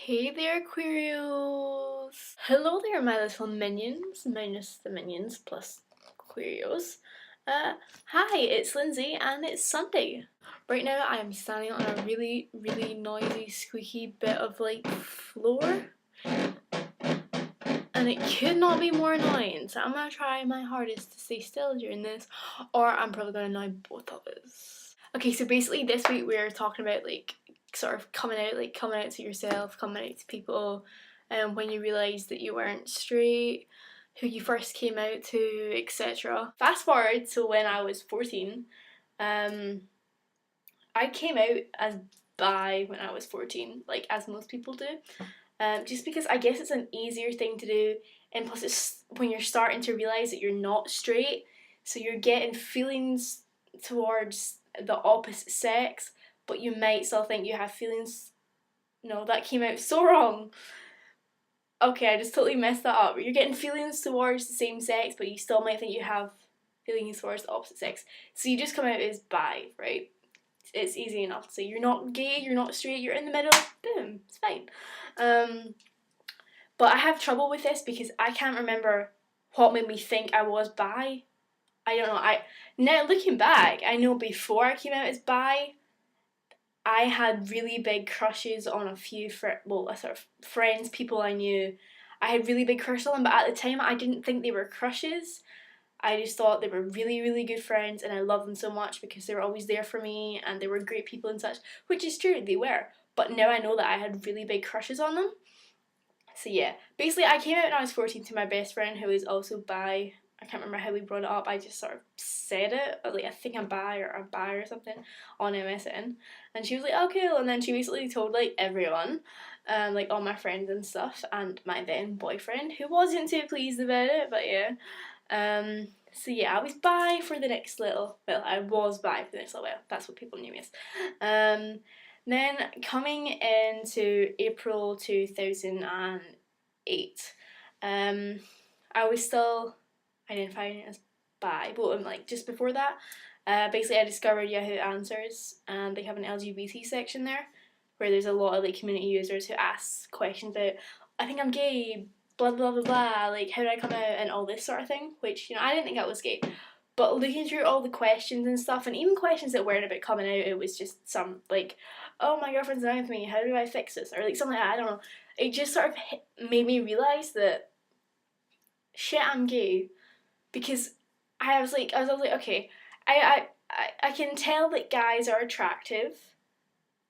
Hey there, Querios! Hello there, my little minions, minus the minions plus Querios. Hi, it's Lindsay and it's Sunday. Right now I am standing on a really, really noisy, squeaky bit of like floor. And it could not be more annoying, so I'm gonna try my hardest to stay still during this, or I'm probably gonna annoy both of us. Okay, so basically this week we're talking about like sort of coming out to yourself, coming out to people, and when you realise that you weren't straight, who you first came out to, etc. Fast forward to when I was 14, I came out as bi when I was 14, like as most people do. Just because I guess it's an easier thing to do, and plus it's when you're starting to realise that you're not straight, so you're getting feelings towards the opposite sex, but you might still think you have feelings. No, that came out so wrong. Okay, I just totally messed that up. You're getting feelings towards the same sex, but you still might think you have feelings towards the opposite sex. So you just come out as bi, right? It's easy enough to say you're not gay, you're not straight, you're in the middle. Boom, it's fine. But I have trouble with this because I can't remember what made me think I was bi. I don't know. Now looking back, I know before I came out as bi, I had really big crushes on a few sort of friends, people I knew. I had really big crushes on them, but at the time I didn't think they were crushes. I just thought they were really, really good friends and I loved them so much because they were always there for me and they were great people and such, which is true, they were. But now I know that I had really big crushes on them. So yeah, basically I came out when I was 14 to my best friend who is also bi. I can't remember how we brought it up, I just sort of said it, like I think I'm bi or something on MSN. And she was like, oh cool, and then she basically told like everyone, like all my friends and stuff, and my then boyfriend, who wasn't too pleased about it, but yeah. So yeah, I was bi for the next little, I was bi for the next little while, that's what people knew me as. Then coming into April 2008, I was still identifying as bi, but like just before that, basically I discovered Yahoo Answers, and they have an LGBT section there, where there's a lot of like community users who ask questions about, I think I'm gay, blah blah blah blah, like how did I come out and all this sort of thing, which I didn't think I was gay. But looking through all the questions and stuff, and even questions that weren't about coming out, it was just some like, oh my girlfriend's down with me, how do I fix this? Or like something like that, I don't know. It just sort of made me realise that shit, I'm gay. Because I was like, okay, I can tell that guys are attractive,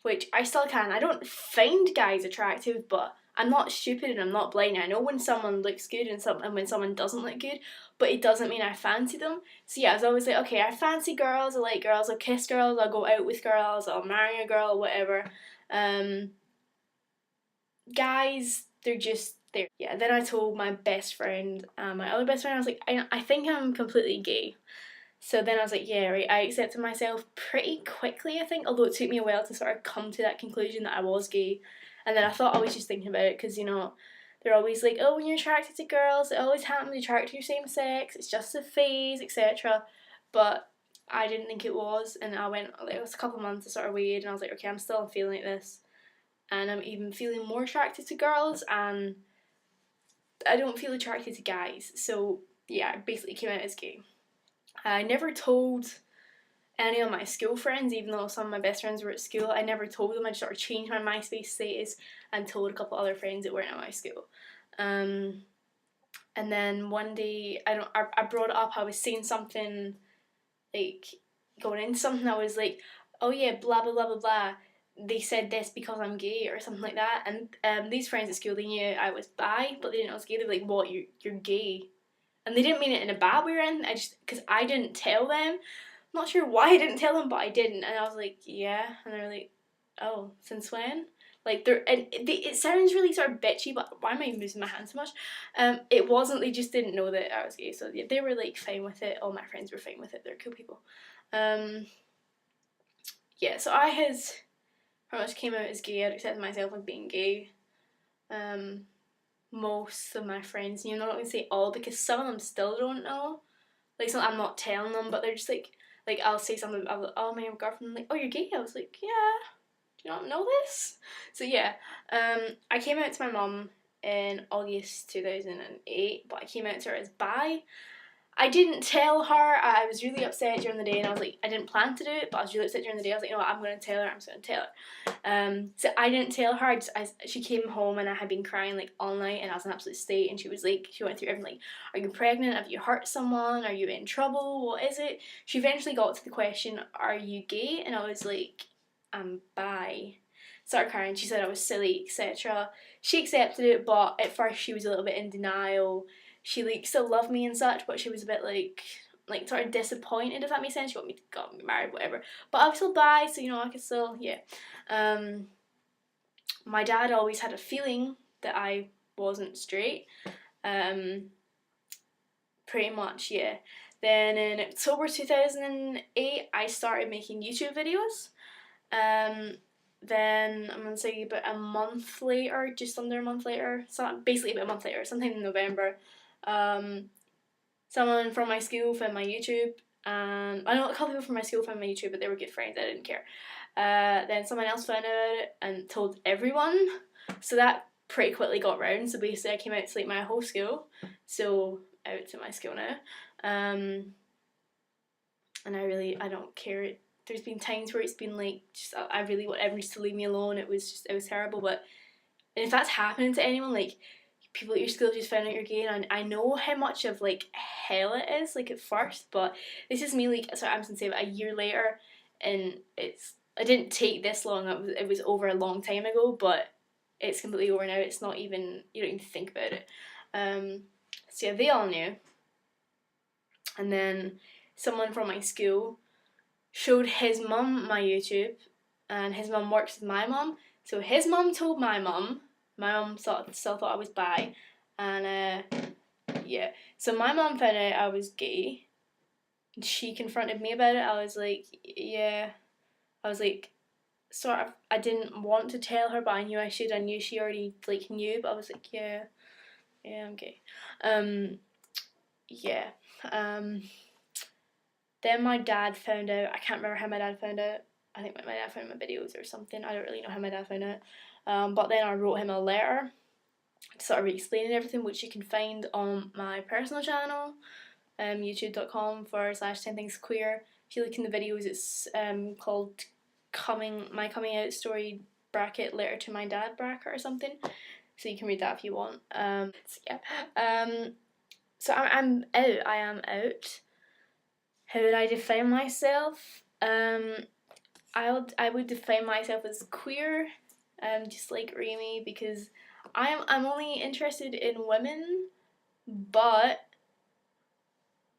which I still can. I don't find guys attractive, but I'm not stupid and I'm not blind. I know when someone looks good and when someone doesn't look good, but it doesn't mean I fancy them. So yeah, I was always like, okay, I fancy girls, I like girls, I'll kiss girls, I'll go out with girls, I'll marry a girl, whatever. Guys, they're just there. Yeah, then I told my best friend, my other best friend, I was like, I think I'm completely gay. So then I was like, yeah, right, I accepted myself pretty quickly, I think, although it took me a while to sort of come to that conclusion that I was gay. And then I thought I was just thinking about it because, they're always like, oh, when you're attracted to girls, it always happens to attract to your same sex, it's just a phase, etc. But I didn't think it was, and I went, like, it was a couple of months, I sort of waited, and I was like, okay, I'm still feeling like this. And I'm even feeling more attracted to girls, and I don't feel attracted to guys. So yeah, I basically came out as gay. I never told any of my school friends, even though some of my best friends were at school. I never told them. I just sort of changed my MySpace status and told a couple other friends that weren't at my school. And then one day, I brought it up. I was saying something like going into something. I was like, oh yeah, blah blah blah blah blah. They said this because I'm gay or something like that. And these friends at school, they knew I was bi, but they didn't know I was gay. They were like, what? You're gay? And they didn't mean it in a bad way or anything. Because I didn't tell them. I'm not sure why I didn't tell them, but I didn't. And I was like, yeah. And they're like, oh, since when? Like, it sounds really sort of bitchy, but why am I using my hands so much? It wasn't, they just didn't know that I was gay. So yeah, they were like fine with it. All my friends were fine with it. They're cool people. Yeah, so I had pretty much came out as gay. I'd accepted myself as being gay. Most of my friends knew. I'm not going to say all because some of them still don't know. Like, so I'm not telling them, but they're just like I'll say something. Oh, my girlfriend, like, oh, you're gay. I was like, yeah. you not know this? So yeah, I came out to my mum in August 2008, but I came out to her as bi. I didn't tell her. I was really upset during the day, and I was like, I didn't plan to do it, but I was really upset during the day. I was like, you know what, I'm going to tell her. I'm just going to tell her. So I didn't tell her. She came home, and I had been crying like all night, and I was in an absolute state. And she was like, she went through everything. Like, are you pregnant? Have you hurt someone? Are you in trouble? What is it? She eventually got to the question, are you gay? And I was like, I'm bi. Started crying. She said I was silly, etc. She accepted it, but at first she was a little bit in denial. She like still loved me and such, but she was a bit like sort of disappointed, if that makes sense. She wanted me to go and get married, whatever. But I was still bi, so you know I could still my dad always had a feeling that I wasn't straight. Pretty much, yeah. Then in October 2008, I started making YouTube videos. Then I'm gonna say about a month later, just under a month later, so basically about a month later, sometime in November, someone from my school found my YouTube, and I know a couple people from my school found my YouTube, but they were good friends. I didn't care. Then someone else found out it and told everyone, so that pretty quickly got round. So basically, I came out to like my whole school, so out to my school now, and I don't care. There's been times where it's been like, just I really want everyone just to leave me alone. It was terrible. But if that's happening to anyone, like people at your school just found out you're gay, and I know how much of like hell it is, like at first, but this is me like, sorry, I'm gonna say about a year later, and I didn't take this long. It was over a long time ago, but it's completely over now. It's not even, you don't even think about it. So yeah, they all knew, and then someone from my school showed his mum my YouTube, and his mum works with my mum. So his mum told my mum. My mum still thought I was bi, and yeah. So my mum found out I was gay. And she confronted me about it. I was like, yeah. I was like, sort of. I didn't want to tell her, but I knew I should. I knew she already like knew, but I was like, yeah, I'm gay. Yeah. Then my dad found out. I can't remember how my dad found out. I think my dad found my videos or something. I don't really know how my dad found out. But then I wrote him a letter, sort of explaining everything, which you can find on my personal channel, youtube.com/10 things queer. If you look in the videos, it's called my coming out story bracket letter to my dad bracket or something. So you can read that if you want. So yeah. So I'm out. I am out. How would I define myself? I would define myself as queer, just like Remy, because I'm only interested in women, but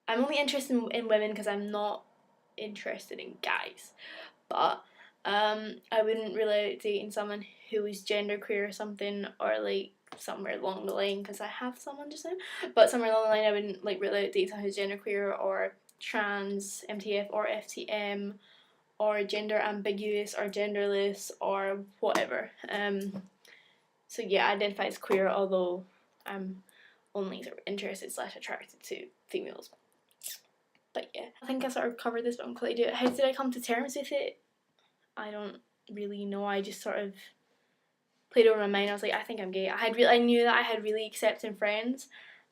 I'm only interested in women because I'm not interested in guys. But I wouldn't really dating someone who is genderqueer or something, or like somewhere along the line, because I have someone just now. But somewhere along the line, I wouldn't like really date someone who's genderqueer or trans, MTF or FTM, or gender ambiguous or genderless or whatever. So yeah, I identify as queer, although I'm only sort of interested / attracted to females. But yeah, I think I sort of covered this, but I'm glad I do it. How did I come to terms with it? I don't really know. I just sort of played over my mind. I was like, I think I'm gay. I knew that I had really accepting friends,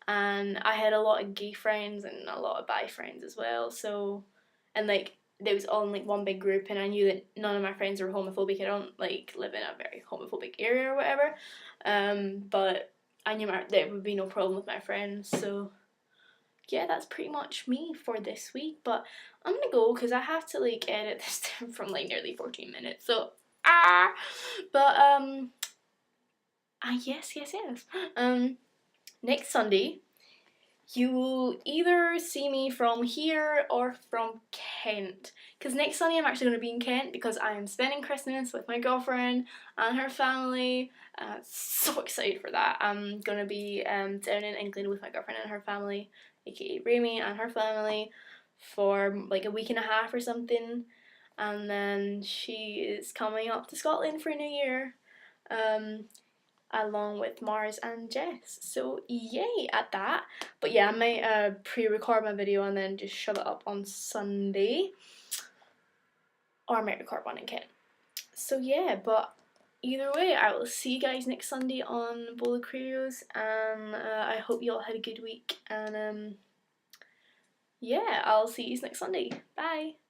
and I had a lot of gay friends and a lot of bi friends as well. So, and like they was all in like one big group, and I knew that none of my friends were homophobic. I don't like live in a very homophobic area or whatever. But I knew there would be no problem with my friends. So yeah, that's pretty much me for this week. But I'm gonna go because I have to like edit this down from like nearly 14 minutes. So but yes. Next Sunday, you will either see me from here or from Kent. Because next Sunday I'm actually going to be in Kent because I am spending Christmas with my girlfriend and her family. So excited for that. I'm going to be down in England with my girlfriend and her family, aka Remy and her family, for like a week and a half or something. And then she is coming up to Scotland for New Year. Along with Mars and Jess. So yay at that. But yeah, I might pre-record my video and then just shove it up on Sunday. Or I might record one in Kent. So yeah, but either way, I will see you guys next Sunday on Bowl of Curios, and I hope you all had a good week, and yeah, I'll see you next Sunday. Bye!